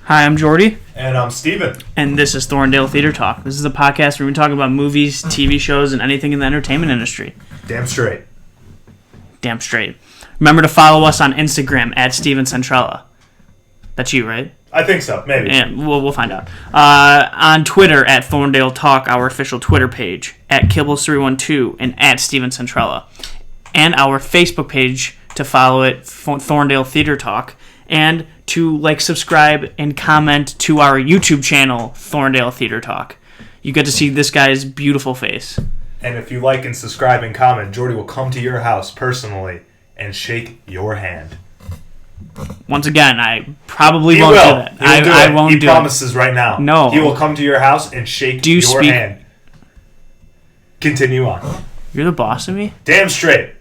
Hi, I'm Jordy. And I'm Steven. And this is Thorndale Theater Talk. This is a podcast where we talk about movies, TV shows, and anything in the entertainment industry. Damn straight. Damn straight. Remember to follow us on Instagram at Steven Centrella. That's you, right? I think so, maybe. Yeah, we'll find out. On Twitter at Thorndale Talk, our official Twitter page, at Kibbles312, and at Steven Centrella. And our Facebook page to follow it, Thorndale Theater Talk. And to subscribe, and comment to our YouTube channel, Thorndale Theater Talk. You get to see this guy's beautiful face. And if you like and subscribe and comment, Jordy will come to your house personally and shake your hand. Once again, I probably won't do that. I won't do it. He promises right now. No. He will come to your house and shake your hand. Continue on. You're the boss of me? Damn straight.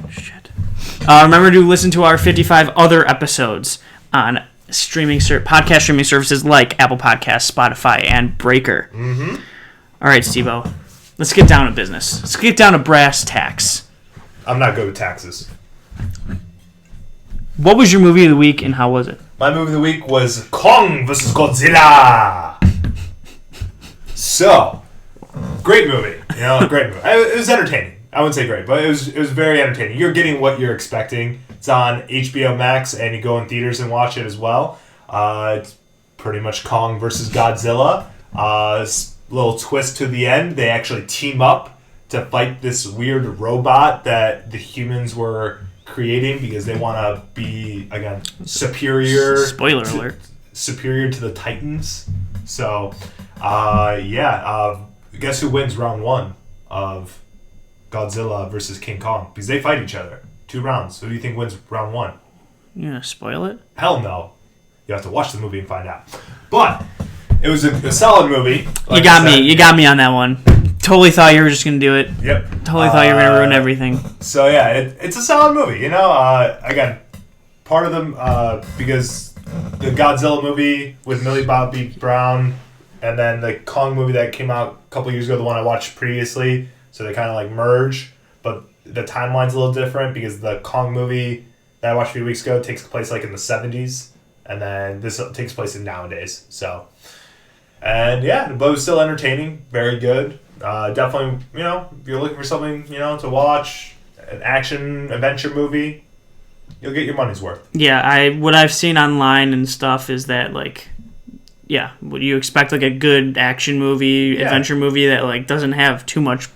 Shit. Remember to listen to our 55 other episodes on podcast streaming services like Apple Podcasts, Spotify, and Breaker. Mm-hmm. All right, Steve-O. Let's get down to business. Let's get down to brass tacks. I'm not good with taxes. What was your movie of the week, and how was it? My movie of the week was Kong vs. Godzilla. So, great movie. Great movie. It was entertaining. I wouldn't say great, but it was very entertaining. You're getting what you're expecting. It's on HBO Max, and you go in theaters and watch it as well. It's pretty much Kong versus Godzilla. Little twist to the end. They actually team up to fight this weird robot that the humans were creating because they want to be, again, superior. Spoiler alert. Superior to the Titans. So, guess who wins round one of Godzilla versus King Kong? Because they fight each other. 2 rounds. Who do you think wins round one? You gonna spoil it? Hell no. You have to watch the movie and find out. But it was a solid movie. You got me. You got me on that one. Totally thought you were just gonna do it. Yep. Totally thought you were gonna ruin everything. So yeah, it's a solid movie. Again, part of them because the Godzilla movie with Millie Bobby Brown, and then the Kong movie that came out a couple years ago, the one I watched previously. So they kind of merge, but the timeline's a little different because the Kong movie that I watched a few weeks ago takes place in the 70s, and then this takes place in nowadays. So, and yeah, but it was still entertaining, very good. Definitely, if you're looking for something, to watch, an action adventure movie, you'll get your money's worth. Yeah, what I've seen online and stuff is that would you expect a good action movie, adventure movie that doesn't have too much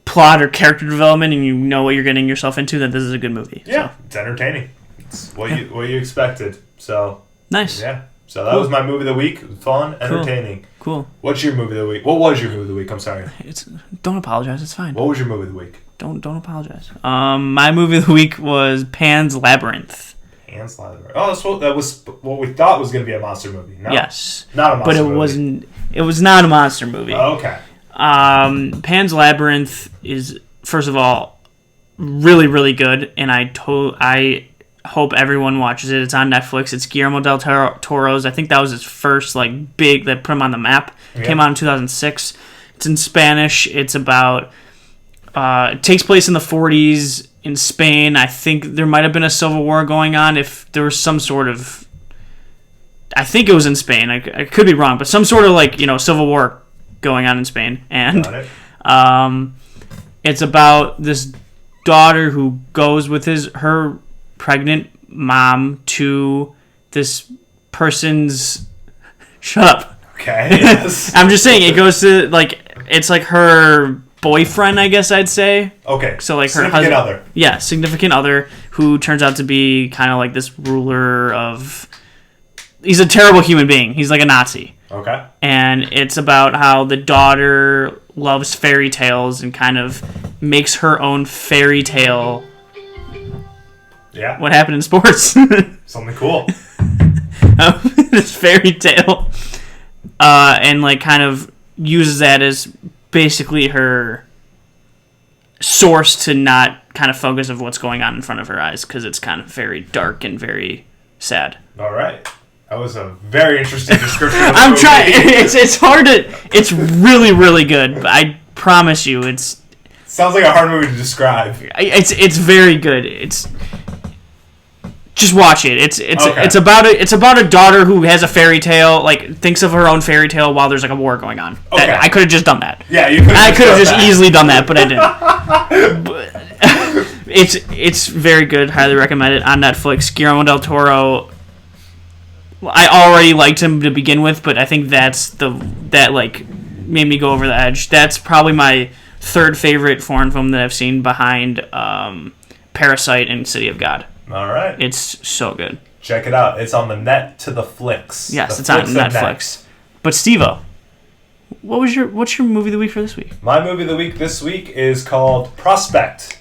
plot or character development, and you know what you're getting yourself into, that this is a good movie. Yeah, so. It's entertaining. It's what you expected. So nice. Yeah. So that was my movie of the week. It was fun, entertaining. Cool. What's your movie of the week? What was your movie of the week? I'm sorry. Don't apologize. It's fine. What was your movie of the week? Don't apologize. My movie of the week was Pan's Labyrinth. Pan's Labyrinth. Oh, so that was what we thought was going to be a monster movie. No, yes. Not a monster movie. But it wasn't. It was not a monster movie. Oh, okay. Pan's Labyrinth is, first of all, really, really good, and I hope everyone watches it. It's on Netflix. It's Guillermo del Toro's. I think that was his first big that put him on the map. It came out in 2006. It's in Spanish. It's about it takes place in the 40s in Spain. I think there might have been a civil war going on. If there was some sort of, I think it was in Spain. I could be wrong, but some sort of civil war going on in Spain, and it's about this daughter who goes with her pregnant mom to this person's shut up. Okay. Yes. I'm just saying it goes to it's her boyfriend, I guess I'd say. Okay. So her significant husband, other. Yeah, significant other who turns out to be kind of this ruler of. He's a terrible human being. He's like a Nazi. Okay. And it's about how the daughter loves fairy tales and kind of makes her own fairy tale. Yeah. What happened in sports? Something cool. This fairy tale. And kind of uses that as basically her source to not kind of focus of what's going on in front of her eyes, because it's kind of very dark and very sad. All right. That was a very interesting description. I'm trying. It's hard to. It's really, really good. But I promise you, it's. Sounds like a hard movie to describe. It's very good. It's Just watch it. It's about a daughter who has a fairy tale, like thinks of her own fairy tale while there's like a war going on. Okay. I could have just done that. Yeah, you could. I could have just easily done that, but I didn't. It's very good. Highly recommend it on Netflix. Guillermo del Toro. I already liked him to begin with, but I think that made me go over the edge. That's probably my third favorite foreign film that I've seen behind Parasite and City of God. All right. It's so good. Check it out. It's on the net to the flicks. Yes, it's on Netflix. But Steve-O, what's your movie of the week for this week? My movie of the week this week is called Prospect.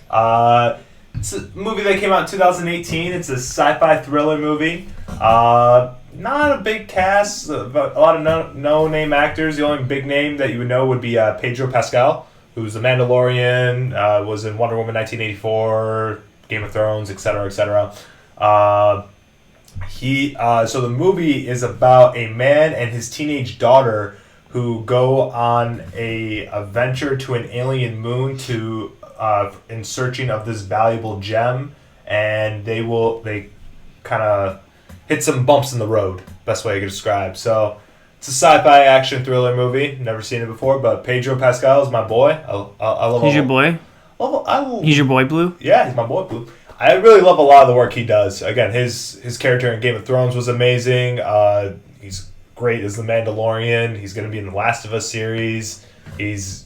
It's a movie that came out in 2018. It's a sci-fi thriller movie. Not a big cast, but a lot of no-name actors. The only big name that you would know would be Pedro Pascal, who's the Mandalorian, was in Wonder Woman 1984, Game of Thrones, etc., etc. So the movie is about a man and his teenage daughter who go on a venture to an alien moon to in searching of this valuable gem, and they kind of hit some bumps in the road. Best way I could describe. So it's a sci-fi action thriller movie. Never seen it before, but Pedro Pascal is my boy. I love. He's your boy. He's your boy, Blue. Yeah, he's my boy, Blue. I really love a lot of the work he does. Again, his character in Game of Thrones was amazing. He's great as the Mandalorian. He's going to be in the Last of Us series. He's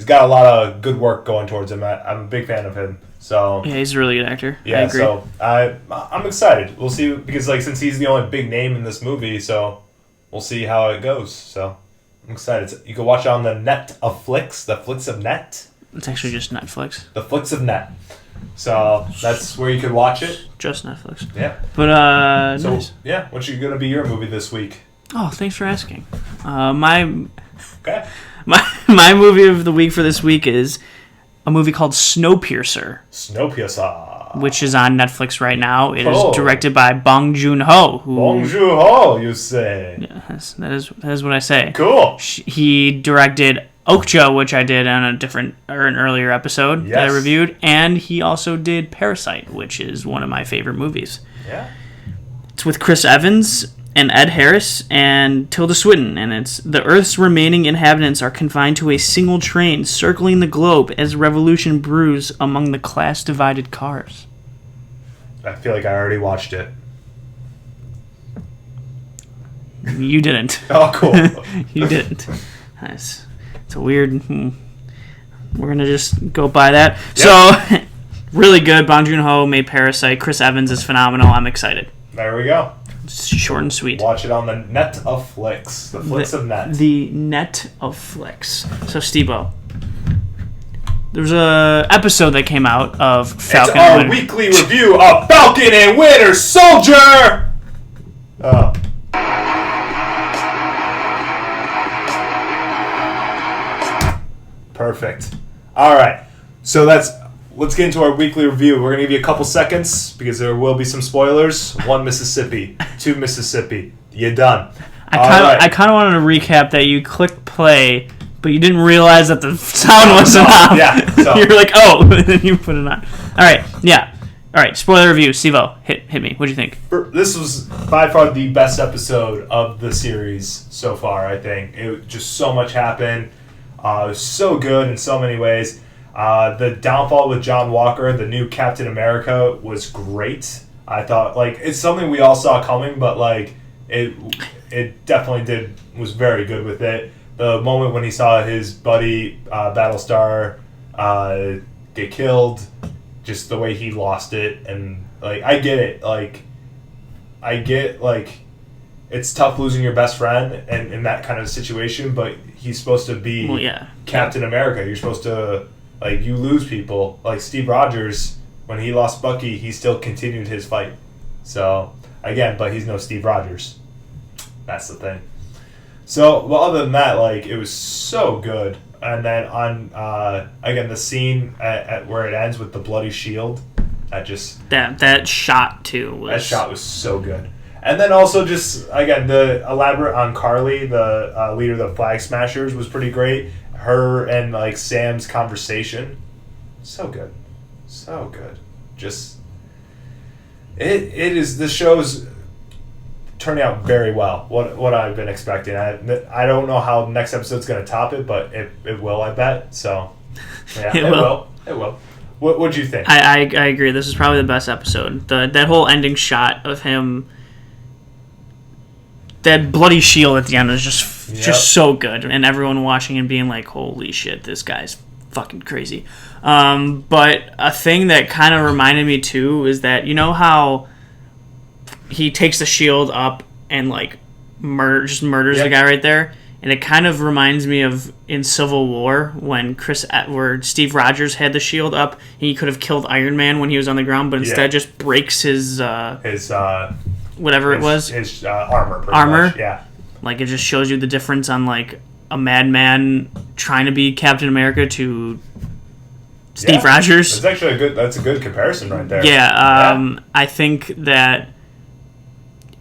got a lot of good work going towards him. I'm a big fan of him. So yeah, he's a really good actor. Yeah, I agree. So I'm excited. We'll see, because since he's the only big name in this movie, so we'll see how it goes. So I'm excited. You can watch it on the net of flicks, the flicks of net. It's actually just Netflix. The flicks of net. So that's where you could watch it. Just Netflix. Yeah. But nice. Yeah, what's gonna be your movie this week? Oh, thanks for asking. My movie of the week for this week is a movie called Snowpiercer. Snowpiercer. Which is on Netflix right now. It is directed by Bong Joon-ho. Bong Joon-ho, you say? Yeah, that is what I say. Cool. He directed Okja, which I did on an earlier episode that I reviewed, and he also did Parasite, which is one of my favorite movies. Yeah. It's with Chris Evans and Ed Harris and Tilda Swinton, and it's the Earth's remaining inhabitants are confined to a single train circling the globe as revolution brews among the class-divided cars. I feel like I already watched it. You didn't. Oh, cool. You didn't. It's a weird... We're going to just go by that. Yep. So, really good. Bong Joon-ho made Parasite. Chris Evans is phenomenal. I'm excited. There we go. It's short and sweet. Watch it on the net of flicks. The flicks of net. The net of flicks. So, Steve-O, there was a episode that came out of Falcon. It's our weekly review of Falcon and Winter Soldier! Oh. Perfect. All right. So let's get into our weekly review. We're going to give you a couple seconds because there will be some spoilers. 1 Mississippi, 2 Mississippi. You're done. I kind of wanted to recap that you clicked play, but you didn't realize that the sound wasn't on. Yeah. So. You were like, oh, and then you put it on. All right. Yeah. All right. Spoiler review. Steve-O, hit me. What do you think? This was by far the best episode of the series so far, I think. Just so much happened. It was so good in so many ways. The downfall with John Walker, the new Captain America, was great. I thought, it's something we all saw coming, but, it definitely was very good with it. The moment when he saw his buddy, Battlestar, get killed, just the way he lost it, and, I get it. It's tough losing your best friend and in that kind of situation, but he's supposed to be Captain America. You're supposed to, you lose people. Like Steve Rogers, when he lost Bucky, he still continued his fight. So, again, but he's no Steve Rogers. That's the thing. So, well, other than that, it was so good. And then again, the scene at where it ends with the bloody shield, that shot too. That shot was so good. And then also just, again, the elaborate on Carly, the leader of the Flag Smashers, was pretty great. Her and, Sam's conversation. So good. So good. Just... It is. The show's turning out very well. What I've been expecting. I don't know how the next episode's going to top it, but it will. I bet. So yeah, it will. It will. What'd you think? I agree. This is probably the best episode. That whole ending shot of him, that bloody shield at the end was just so good, and everyone watching and being like, "Holy shit, this guy's fucking crazy." But a thing that kind of reminded me too is that, you know how he takes the shield up and like murders the guy right there, and it kind of reminds me of in Civil War when where Steve Rogers had the shield up, and he could have killed Iron Man when he was on the ground, but instead just breaks his whatever it was, his armor. Much, yeah. Like, it just shows you the difference on like a madman trying to be Captain America to Steve Rogers. That's a good comparison right there. Yeah, I think that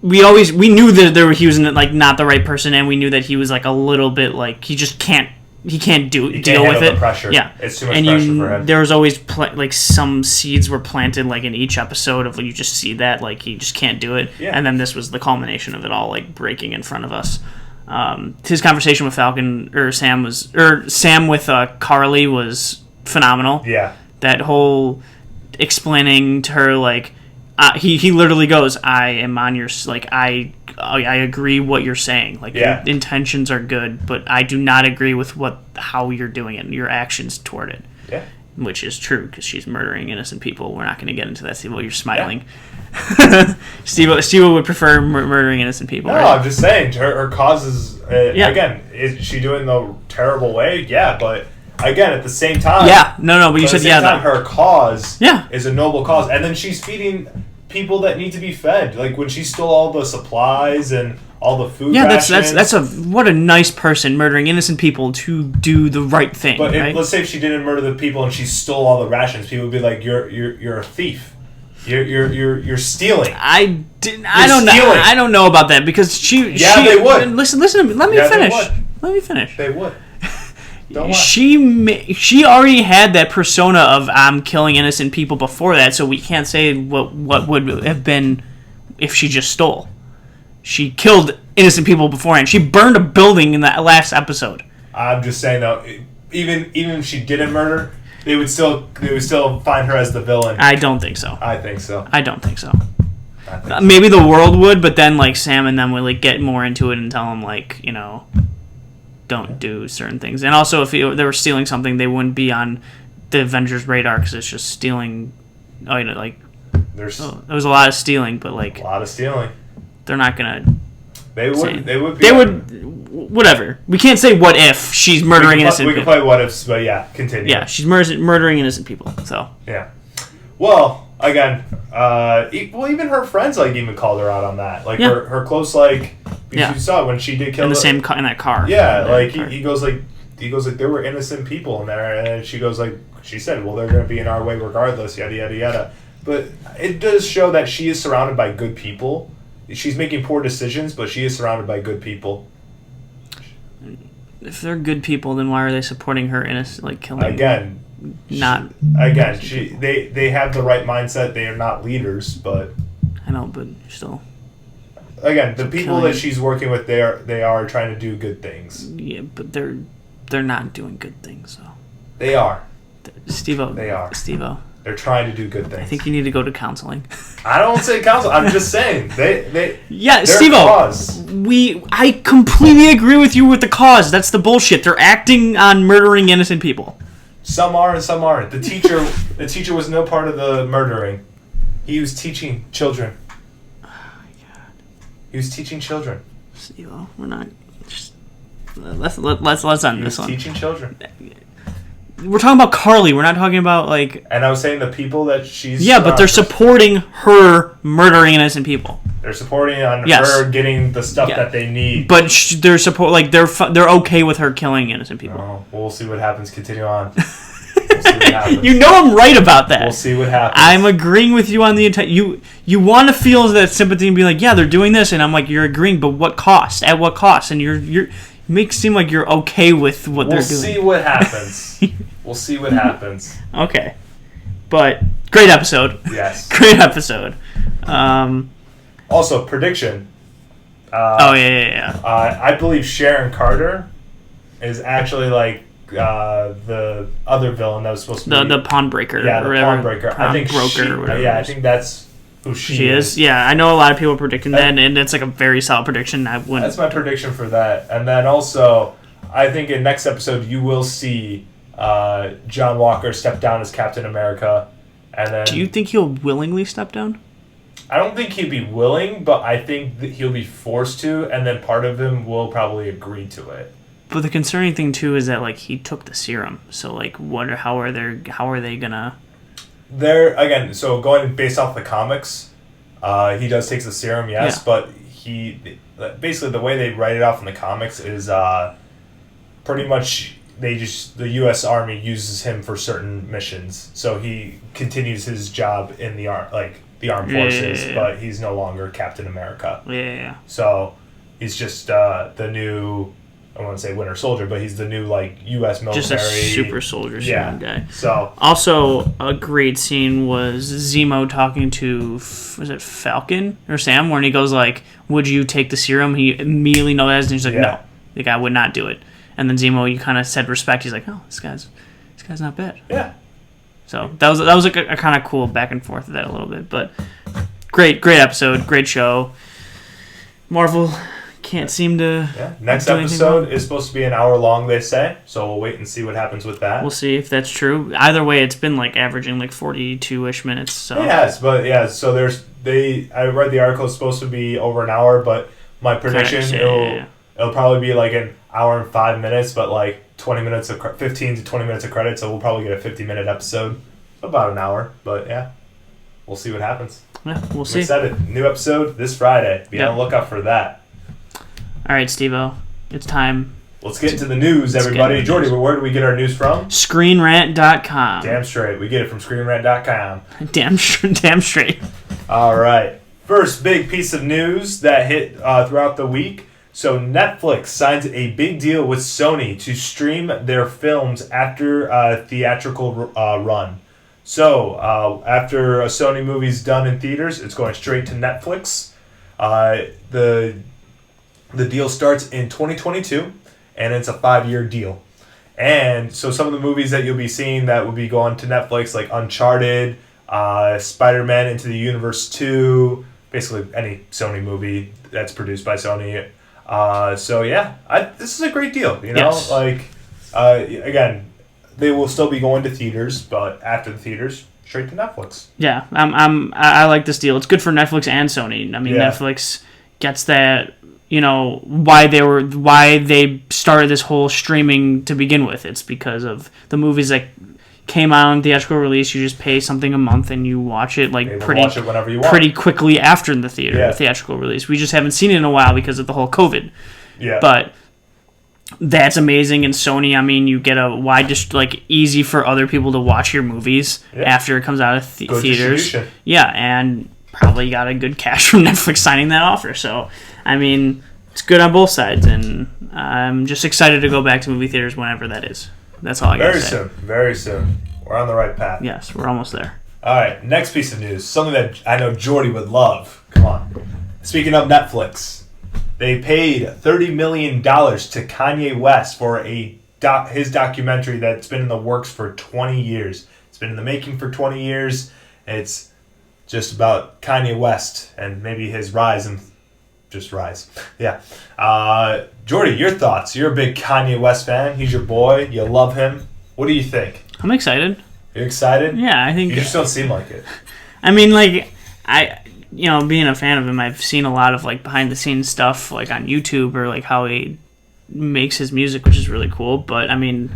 we knew that he was like not the right person, and we knew that he was like a little bit like he can't deal with it. Pressure. Yeah, it's too much pressure for him. There was always like some seeds were planted like in each episode of, you just see that like he just can't do it, and then this was the culmination of it all, like breaking in front of us. His conversation with Sam with Carly was phenomenal. Yeah, that whole explaining to her like he literally goes, "I am on your like I agree what you're saying. Like your intentions are good, but I do not agree with how you're doing it, and your actions toward it." Yeah, which is true because she's murdering innocent people. We're not going to get into that. Steve, you're smiling. Yeah. Steve would prefer murdering innocent people. No, right? I'm just saying her cause is again. Is she doing the terrible way? Yeah, but again, at the same time, but you said her cause is a noble cause, and then she's feeding people that need to be fed. Like when she stole all the supplies and all the food. Yeah, that's what a nice person, murdering innocent people to do the right thing. But right? Let's say if she didn't murder the people and she stole all the rations, people would be like, "You're a thief. You're stealing." I don't know about that because they would. Listen to me. Let me finish. They would. She already had that persona of I'm killing innocent people before that, so we can't say what would have been if she just stole. She killed innocent people beforehand. She burned a building in that last episode. I'm just saying though, even if she didn't murder, they would still find her as the villain. I don't think so. I think so. I don't think so. Maybe the world would, but then like Sam and them would like get more into it and tell him like, don't do certain things. And also, if they were stealing something, they wouldn't be on the Avengers' radar because it's just stealing. There was a lot of stealing, but like a lot of stealing. They're not gonna. They would. They would. Whatever. We can't say what if she's murdering innocent people. We can play what ifs, but yeah, continue. Yeah, she's murdering innocent people. So. Yeah. Well, again, even her friends even called her out on that. Like her close you saw when she did kill in that car. Yeah, he goes there were innocent people in there, and she goes she said, well, they're going to be in our way regardless, yada yada yada. But it does show that she is surrounded by good people. She's making poor decisions, but she is surrounded by good people. If they're good people, then why are they supporting her killing? Again, not again. They have the right mindset. They are not leaders, but I know, but still. Again, the people that she's working with, they are trying to do good things. Yeah, but they're not doing good things, though. They are. Steve-O. They are. Steve-O. They're trying to do good things. I think you need to go to counseling. I don't say counsel. I'm just saying they. Yeah, Steve-O. I completely agree with you with the cause. That's the bullshit. They're acting on murdering innocent people. Some are and some aren't. The teacher was no part of the murdering. He was teaching children. Oh my god. He was teaching children. Steve-O, we're not. Let's end this one. Teaching children. We're talking about Carly. We're not talking about And I was saying the people that she's. Yeah, but they're supporting her murdering innocent people. They're supporting her getting the stuff that they need. But they're they're okay with her killing innocent people. Oh, we'll see what happens. Continue on. We'll see what happens. You know I'm right about that. We'll see what happens. I'm agreeing with you on the entire. You want to feel that sympathy and be like, yeah, they're doing this, and I'm like, you're agreeing, but what cost? At what cost? And you make it seem like you're okay with what they're doing. We'll see what happens. Okay. But great episode. Yes. Great episode. Also, prediction. Yeah. I believe Sharon Carter is actually like the other villain that was supposed to be the pawnbreaker. Yeah, the pawnbreaker. I think broker. Or whatever. Yeah, I think that's who she is. Yeah, I know a lot of people predicting that, and it's like a very solid prediction. That's my prediction for that. And then also, I think in next episode you will see John Walker step down as Captain America. And then, do you think he'll willingly step down? I don't think he'd be willing, but I think that he'll be forced to, and then part of him will probably agree to it. But the concerning thing too is that like he took the serum, so like how are they gonna? They're again, so going based off the comics, he does take the serum, yes, but he basically the way they write it off in the comics is pretty much the U.S. Army uses him for certain missions, so he continues his job in the armed forces, but he's no longer Captain America. Yeah. So he's just the new, I don't want to say Winter Soldier, but he's the new like U.S. military. Just a super soldier guy. So also a great scene was Zemo talking to was it Falcon or Sam, when he goes like, "Would you take the serum?" He immediately knows, and he's like, "No, the guy would not do it." And then Zemo, you kind of said respect. He's like, "Oh, this guy's not bad." Yeah. So that was like a kind of cool back and forth of that a little bit, but great episode, great show. Marvel can't seem to. Yeah. Next episode is supposed to be an hour long, they say. So we'll wait and see what happens with that. We'll see if that's true. Either way, it's been like averaging like 42-ish minutes. So it has, but yeah. So I read the article. It's supposed to be over an hour, but my prediction it'll probably be like an hour and 5 minutes, but like 15 to 20 minutes of credits. So we'll probably get a 50-minute episode, about an hour. But yeah, we'll see what happens. Yeah, we'll see. Excited. New episode this Friday. Be on the lookout for that. All right, Steve-O, it's time. Let's get into the news, everybody. Jordy, where do we get our news from? ScreenRant.com. Damn straight. We get it from ScreenRant.com. Damn straight. All right. First big piece of news that hit throughout the week. So Netflix signs a big deal with Sony to stream their films after a theatrical run. So after a Sony movie's done in theaters, it's going straight to Netflix. The deal starts in 2022, and it's a 5-year deal. And so some of the movies that you'll be seeing that will be going to Netflix, like Uncharted, Spider-Man Into the Universe 2, basically any Sony movie that's produced by Sony. So yeah, this is a great deal. You know, again, they will still be going to theaters, but after the theaters, straight to Netflix. Yeah, I like this deal. It's good for Netflix and Sony. I mean, Netflix gets that. You know why they started this whole streaming to begin with. It's because of the movies that came out on theatrical release. You just pay something a month and you watch it watch it whenever you want. Pretty quickly after the theatrical release. We just haven't seen it in a while because of the whole COVID. Yeah. But that's amazing. And Sony, I mean, you get a wide, just like easy for other people to watch your movies after it comes out of theaters. Yeah, and probably got a good cash from Netflix signing that offer. So, I mean, it's good on both sides, and I'm just excited to go back to movie theaters whenever that is. That's all I got to say. Very soon. We're on the right path. Yes, we're almost there. All right, next piece of news. Something that I know Jordy would love. Come on. Speaking of Netflix, they paid $30 million to Kanye West for his documentary that's been in the works for 20 years. It's been in the making for 20 years. It's just about Kanye West and maybe his rise and just rise. Yeah. Jordy, your thoughts. You're a big Kanye West fan. He's your boy. You love him. What do you think? I'm excited. You're excited? Yeah, I think... You just don't seem like it. I mean, like, being a fan of him, I've seen a lot of, like, behind-the-scenes stuff, like, on YouTube or, like, how he makes his music, which is really cool. But, I mean,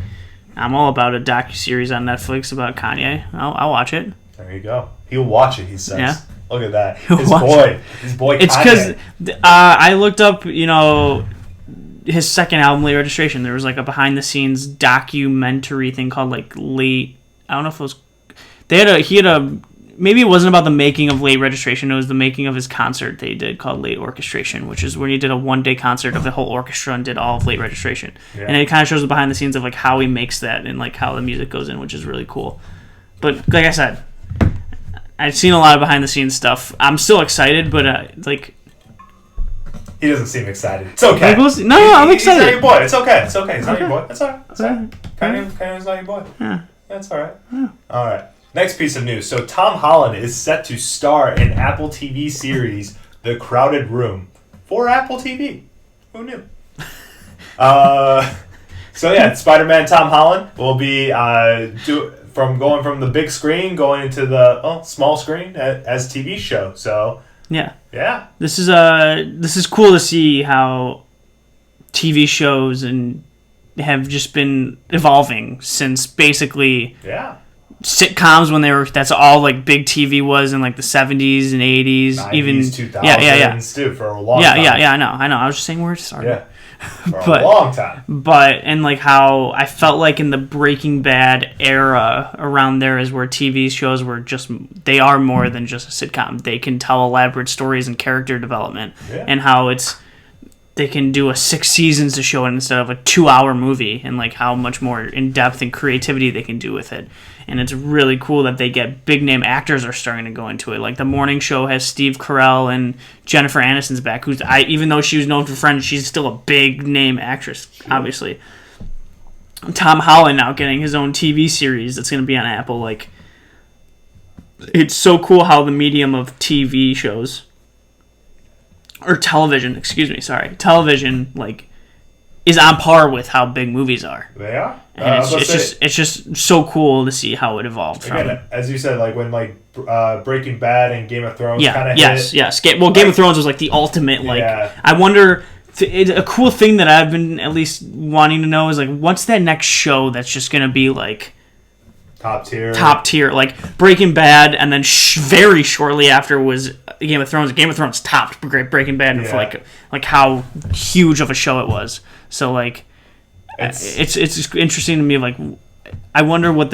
I'm all about a docuseries on Netflix about Kanye. I'll watch it. There you go. He'll watch it, he says. Yeah. Look at that. His boy Kanye. It's because I looked up, his second album, Late Registration. There was like a behind-the-scenes documentary thing called like Late. I don't know if it was. Maybe it wasn't about the making of Late Registration. It was the making of his concert they did called Late Orchestration, which is when he did a one-day concert of the whole orchestra and did all of Late Registration. Yeah. And it kind of shows the behind-the-scenes of like how he makes that and like how the music goes in, which is really cool. But like I said, I've seen a lot of behind the scenes stuff. I'm still excited, but like. He doesn't seem excited. It's okay. I'm excited. He's not your boy. It's okay. It's okay. He's not your boy. That's all right. That's all right. Kind of is not your boy. Yeah. That's all right. Yeah. All right. Next piece of news. So Tom Holland is set to star in Apple TV series The Crowded Room for Apple TV. Who knew? So yeah, Spider-Man Tom Holland will be going from the big screen going into the small screen as TV show. So yeah. This is cool to see how TV shows and have just been evolving since basically sitcoms when that's all like big TV was in like the 70s and 80s, 90s, even 2000s too, for a long time. Yeah, I know. I was just saying where it started. Yeah. For a long time. And like how I felt like in the Breaking Bad era around there is where TV shows were they are more than just a sitcom. They can tell elaborate stories and character development, and how they can do a 6 seasons to show it instead of a 2-hour movie, and like how much more in depth and creativity they can do with it. And it's really cool that they get big name actors are starting to go into it. Like the morning show has Steve Carell and Jennifer Aniston's back, even though she was known for Friends, she's still a big name actress, obviously. Tom Holland now getting his own TV series that's going to be on Apple. Like, it's so cool how the medium of TV shows or television, television like is on par with how big movies are. They are. And it's just so cool to see how it evolved. Again, as you said, like when Breaking Bad and Game of Thrones kind of yes. Game of Thrones was like the ultimate. Like I wonder. A cool thing that I've been at least wanting to know is like what's that next show that's just gonna be like top tier, like Breaking Bad, and then very shortly after was Game of Thrones. Game of Thrones topped Breaking Bad for like how huge of a show it was. So like, it's interesting to me. Like, I wonder what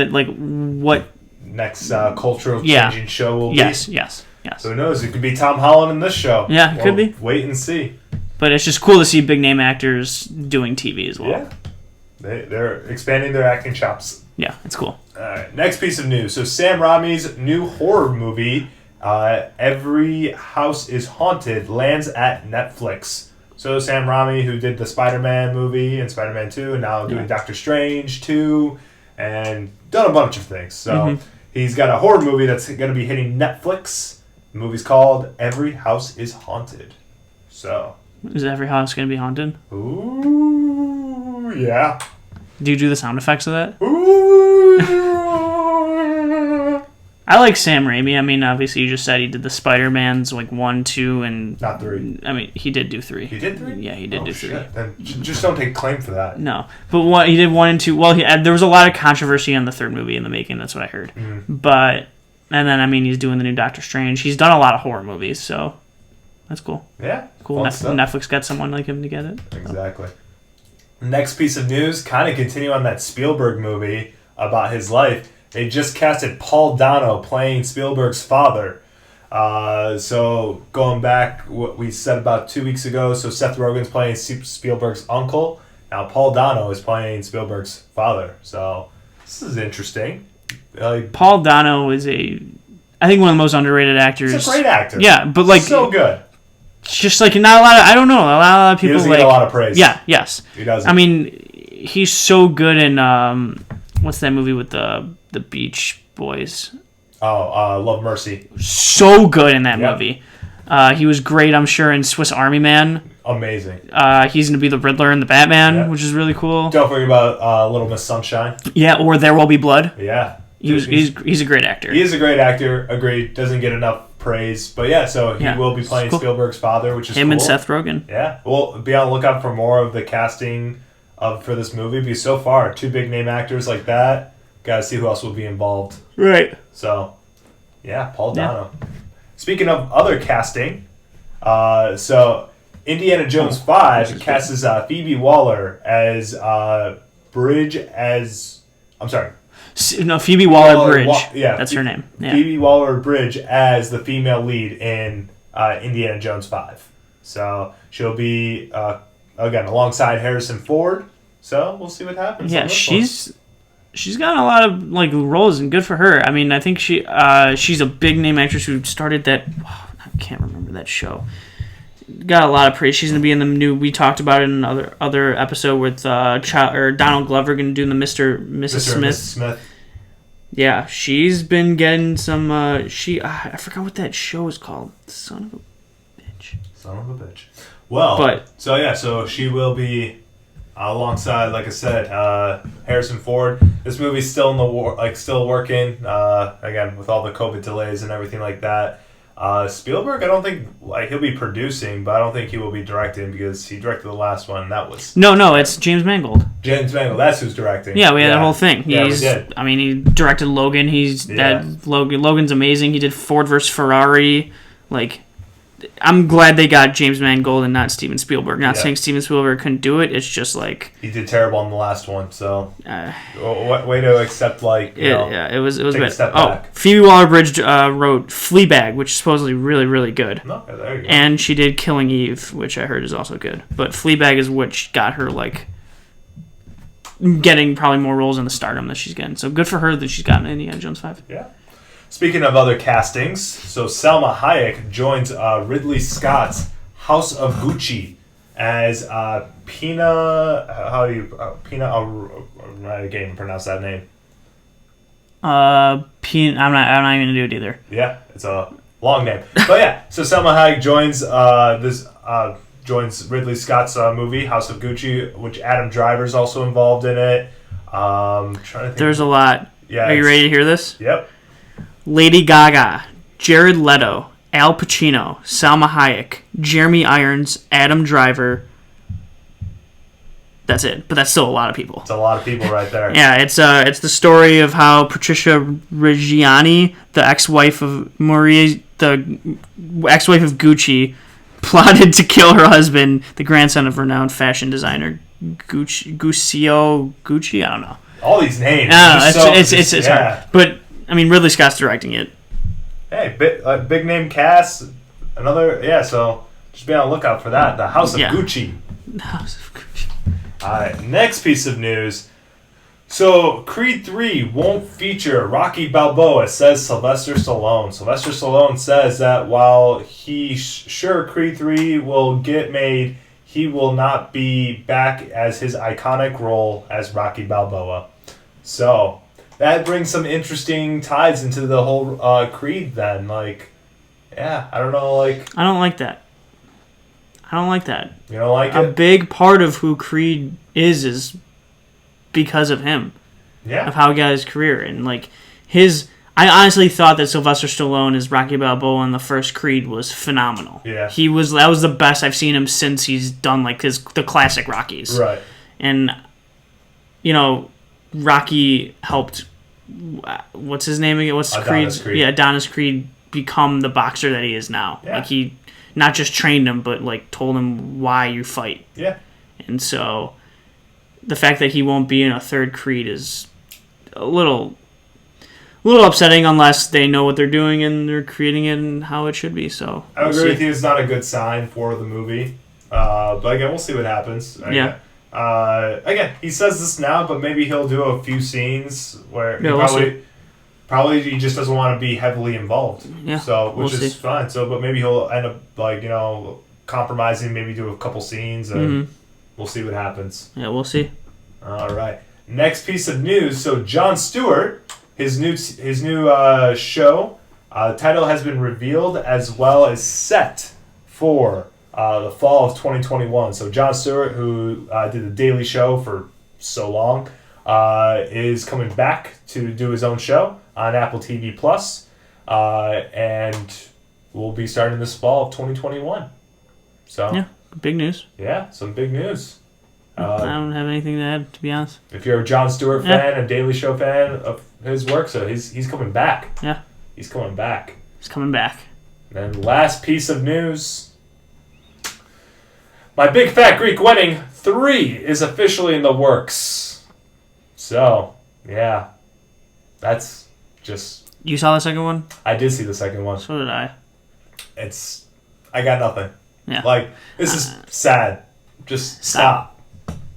next cultural changing show will be. Yes. Who knows? It could be Tom Holland in this show. Yeah, it could be. Wait and see. But it's just cool to see big name actors doing TV as well. Yeah, they're expanding their acting chops. Yeah, it's cool. All right, next piece of news. So Sam Raimi's new horror movie, Every House is Haunted, lands at Netflix. So Sam Raimi, who did the Spider-Man movie and Spider-Man 2, and now doing Doctor Strange 2, and done a bunch of things. So he's got a horror movie that's going to be hitting Netflix. The movie's called Every House is Haunted. So... Is every house going to be haunted? Ooh, yeah. Do you do the sound effects of that? Ooh. I like Sam Raimi. I mean, obviously, you just said he did the Spider-Mans, like 1, 2, and... Not 3. I mean, he did do 3. He did 3? Yeah, he did do 3. Shit. Then just don't take claim for that. No. But he did 1 and 2. Well, there was a lot of controversy on the 3rd movie in the making. That's what I heard. But... And then, I mean, he's doing the new Doctor Strange. He's done a lot of horror movies, so... That's cool. Yeah. Cool. Netflix got someone like him to get it. Exactly. Next piece of news, kind of continue on that Spielberg movie about his life. They just casted Paul Dano playing Spielberg's father. So going back, what we said about 2 weeks ago, so Seth Rogen's playing Spielberg's uncle. Now Paul Dano is playing Spielberg's father. So this is interesting. Paul Dano is I think one of the most underrated actors. He's a great actor. Yeah, but like so good. Just like not a lot of, I don't know, a lot of people he doesn't like get a lot of praise. Yeah, yes. He doesn't. I mean, he's so good in what's that movie with the Beach Boys? Oh, Love Mercy. So good in that movie. He was great, I'm sure, in Swiss Army Man. Amazing. He's going to be the Riddler in the Batman, which is really cool. Don't forget about Little Miss Sunshine. Yeah, or There Will Be Blood. Yeah. He's a great actor. He is a great actor. Agreed. Doesn't get enough praise, but so he will be playing Spielberg's father, which is him cool. And Seth Rogen. Yeah, we'll be on the lookout for more of the casting for this movie. Because so far, 2 big name actors like that. Got to see who else will be involved. Right. So, Paul Dano. Speaking of other casting, so Indiana Jones 5 casts Phoebe-Waller as Bridge as I'm sorry. No, Phoebe-Waller Bridge. That's her name. Yeah. Phoebe-Waller Bridge as the female lead in Indiana Jones 5. So she'll be, again, alongside Harrison Ford. So we'll see what happens. Yeah, she's she's gotten a lot of like roles, and good for her. I mean, I think she's a big name actress who started that. I can't remember that show. Got a lot of praise. She's gonna be in the new. We talked about it in another episode with Donald Glover gonna do the Mrs. Smith. Yeah, she's been getting some. I forgot what that show is called. Son of a bitch. Well, so she will be alongside, like I said, Harrison Ford. This movie's still in the still working. Again, with all the COVID delays and everything like that. Spielberg, I don't think he'll be producing, but I don't think he will be directing because he directed the last one. And that was no, it's James Mangold. James Mangold, that's who's directing. Yeah, we had that whole thing. We did. I mean, he directed Logan. Logan's amazing. He did Ford vs Ferrari. Like, I'm glad they got James Mangold and not Steven Spielberg. Not saying Steven Spielberg couldn't do it. It's just like he did terrible on the last one. So way to accept it was take bad. A step back. Phoebe-Waller Bridge wrote Fleabag, which is supposedly really really good. Okay, there you go. And she did Killing Eve, which I heard is also good. But Fleabag is what got her like getting probably more roles in the stardom that she's getting. So good for her that she's gotten Indiana Jones 5. Yeah. Speaking of other castings, so Salma Hayek joins Ridley Scott's House of Gucci as Pina. How do you Pina? I can't even pronounce that name. I'm not even gonna do it either. Yeah, it's a long name, but yeah. So Salma Hayek joins Ridley Scott's movie House of Gucci, which Adam Driver's also involved in it. Trying to think. There's a lot. Yeah. Are you ready to hear this? Yep. Lady Gaga, Jared Leto, Al Pacino, Salma Hayek, Jeremy Irons, Adam Driver. That's it, but that's still a lot of people. It's a lot of people right there. Yeah, it's the story of how Patricia Reggiani, the ex-wife of Gucci, plotted to kill her husband, the grandson of renowned fashion designer Gucci. I don't know. All these names. It's hard, but. I mean, Ridley Scott's directing it. Hey, big name cast. So just be on the lookout for that. The House of Gucci. The House of Gucci. All right, next piece of news. So Creed 3 won't feature Rocky Balboa, says Sylvester Stallone. Sylvester Stallone says that while he's sure Creed 3 will get made, he will not be back as his iconic role as Rocky Balboa. So that brings some interesting ties into the whole Creed then. I don't know, I don't like that. You don't like it? A big part of who Creed is because of him. Yeah. Of how he got his career. And, I honestly thought that Sylvester Stallone as Rocky Balboa in the first Creed was phenomenal. Yeah. That was the best I've seen him since he's done, the classic Rockies. Right. And, Rocky helped, what's his name again? What's Creed's? Creed. Yeah, Adonis Creed become the boxer that he is now. Yeah. He not just trained him, but told him why you fight. Yeah. And so the fact that he won't be in a third Creed is a little upsetting unless they know what they're doing and they're creating it and how it should be. So I agree with you. It's not a good sign for the movie. But again, we'll see what happens. Yeah. Again, he says this now, but maybe he'll do a few scenes where probably he just doesn't want to be heavily involved. Yeah, which is fine. But maybe he'll end up compromising, maybe do a couple scenes, and we'll see what happens. Yeah, we'll see. All right. Next piece of news. So Jon Stewart, his new show, the title has been revealed as well as set for the fall of 2021. So Jon Stewart, who did The Daily Show for so long, is coming back to do his own show on Apple TV Plus, and will be starting this fall of 2021. So yeah, big news. Yeah, some big news. I don't have anything to add, to be honest. If you're a Jon Stewart fan, a Daily Show fan of his work, so he's coming back. Yeah, he's coming back. And then last piece of news. My Big Fat Greek Wedding 3 is officially in the works. So, yeah. That's just... You saw the second one? I did see the second one. So did I. I got nothing. Yeah. This is sad. Just stop.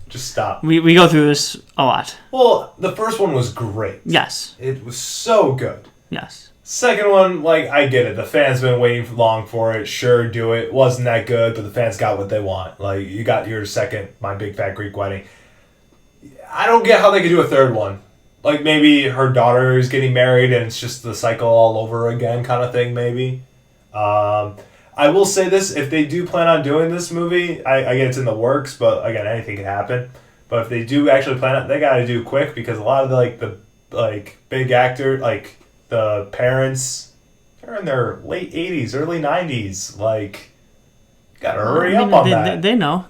Just stop. We go through this a lot. Well, the first one was great. Yes. It was so good. Yes. Second one, like, I get it. The fans been waiting long for it. Sure, do it. Wasn't that good, but the fans got what they want. Like, you got your second My Big Fat Greek Wedding. I don't get how they could do a third one. Like, maybe her daughter is getting married and it's just the cycle all over again kind of thing, maybe. I will say this. If they do plan on doing this movie, I get it's in the works, but, again, anything can happen. But if they do actually plan it, they got to do quick because a lot of the big actor, like, the parents, they're in their late 80s, early 90s. Like, gotta hurry up on that. They know.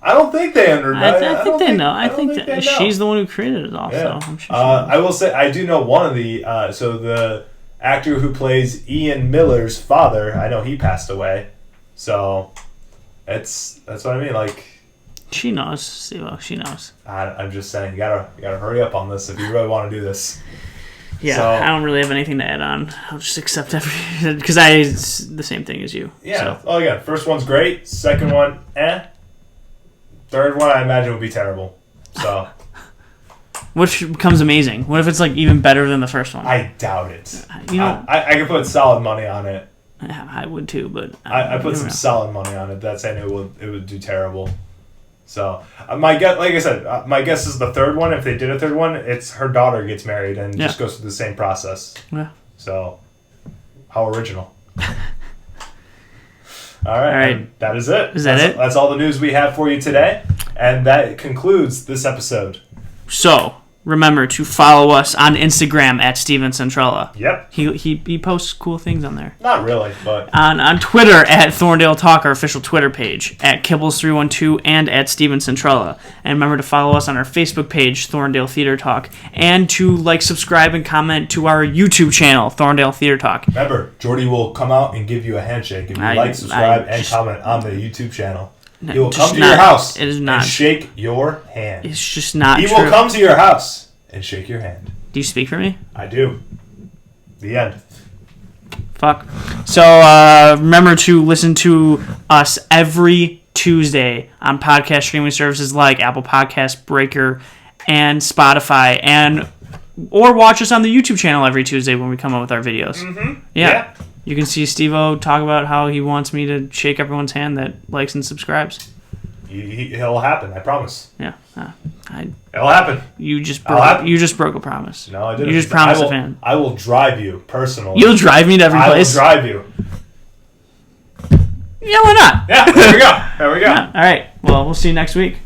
I don't think they understand. I think they know. I think that she's the one who created it all. Yeah. So I'm sure. I will say, I do know one of the, so the actor who plays Ian Miller's father, I know he passed away. So, that's what I mean. Like, she knows, Steve-O. She knows. I'm just saying, you gotta hurry up on this if you really want to do this. Yeah, so, I don't really have anything to add on. I'll just accept because it's the same thing as you. Yeah. So. Oh, yeah. First one's great. Second one, Third one, I imagine, would be terrible. So. Which becomes amazing. What if it's like even better than the first one? I doubt it. You know, I could put solid money on it. I would too, but I put some solid money on it. That's saying it would do terrible. So my guess, like I said, my guess is the third one. If they did a third one, it's her daughter gets married and just goes through the same process. Yeah. So, how original. All right. That is it. It? That's all the news we have for you today, and that concludes this episode. So, remember to follow us on Instagram at Steven Centrella. Yep. He posts cool things on there. Not really, but... On Twitter at Thorndale Talk, our official Twitter page, at Kibbles312, and at Steven Centrella. And remember to follow us on our Facebook page, Thorndale Theater Talk, and to subscribe, and comment to our YouTube channel, Thorndale Theater Talk. Remember, Jordy will come out and give you a handshake if you subscribe, and comment on the YouTube channel. He will come to your house and shake your hand. It's just not true. He will come to your house and shake your hand. Do you speak for me? I do. The end. Fuck. So remember to listen to us every Tuesday on podcast streaming services like Apple Podcasts, Breaker, and Spotify, or watch us on the YouTube channel every Tuesday when we come up with our videos. Mm-hmm. Yeah. You can see Steve-O talk about how he wants me to shake everyone's hand that likes and subscribes. It'll happen, I promise. Yeah. It'll happen. You just broke a promise. No, I didn't. You just promised a fan. I will drive you personally. You'll drive me to every place? I will drive you. Yeah, why not? Yeah, there we go. Yeah. All right. Well, we'll see you next week.